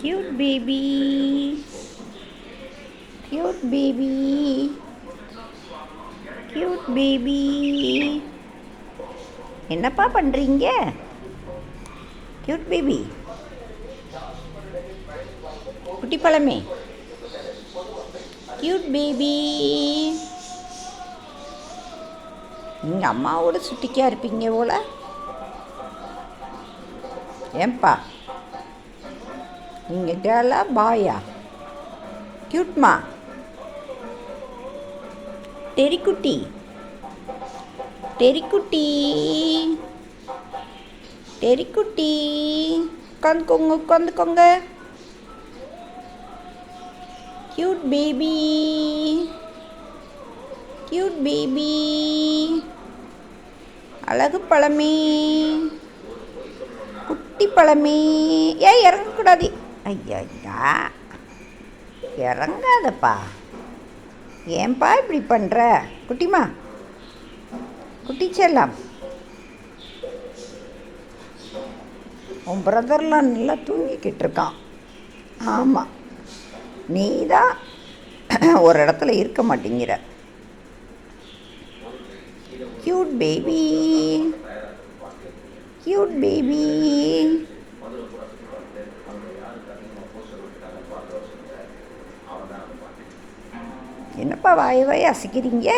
Cute baby. Cute baby. Cute baby. என்னப்பா பண்ணுறீங்க? Cute baby, குட்டி பழமே, கியூட் பேபி. நீங்கள் அம்மாவோட சுட்டிக்காக இருப்பீங்க போல. ஏன்பா நீங்கள் கேர்ளா பாயா? கியூட்மா, டெரிக்குட்டி, டெரிக்குட்டி, டெரிக்குட்டி, உட்காந்துக்கோங்க, உட்காந்துக்கோங்க. கியூட் பேபி, கியூட் பேபி, அழகு பழமே, குட்டி பழமே. ஏன் இறங்கக்கூடாது? ஐயா இறங்காதப்பா. ஏன்பா இப்படி பண்ணுற? குட்டிமா, குட்டி செல்லம், உன் பிரதர்லாம் நல்லா தூங்கிக்கிட்டு இருக்கான். ஆமாம், நீ தான் ஒரு இடத்துல இருக்க மாட்டேங்கிற. Cute baby, cute baby. என்னப்பா வாய வாய அசைக்கிறீங்க?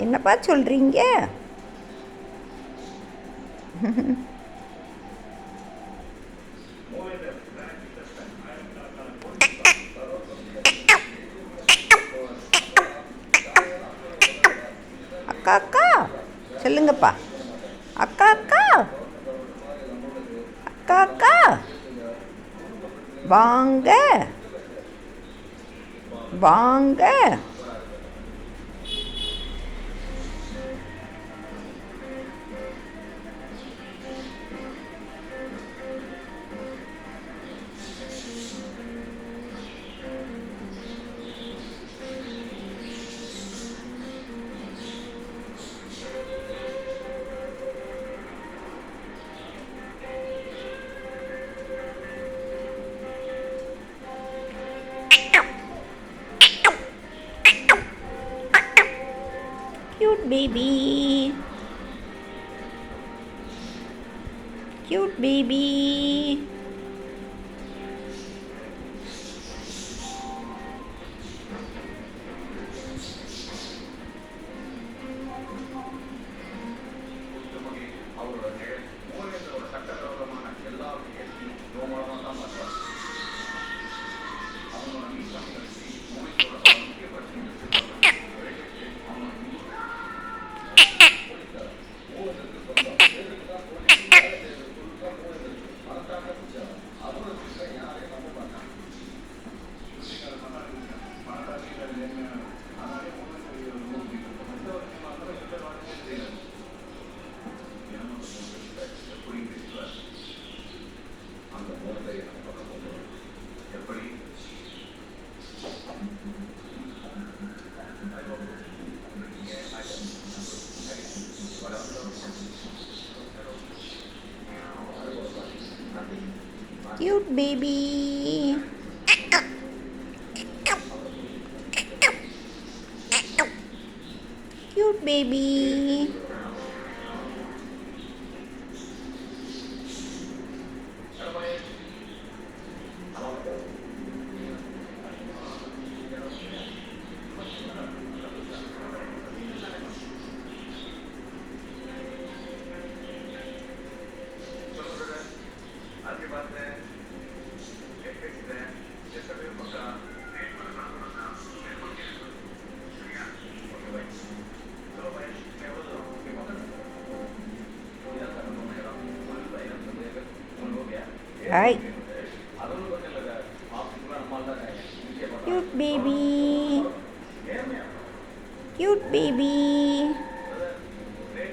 என்னப்பா சொல்கிறீங்க? அக்கா அக்கா சொல்லுங்கப்பா. அக்கா அக்கா, அக்கா அக்கா, வாங்க வாங்க. Cute baby, cute baby. Cute baby. Cute baby. Right. Cute baby. Cute baby.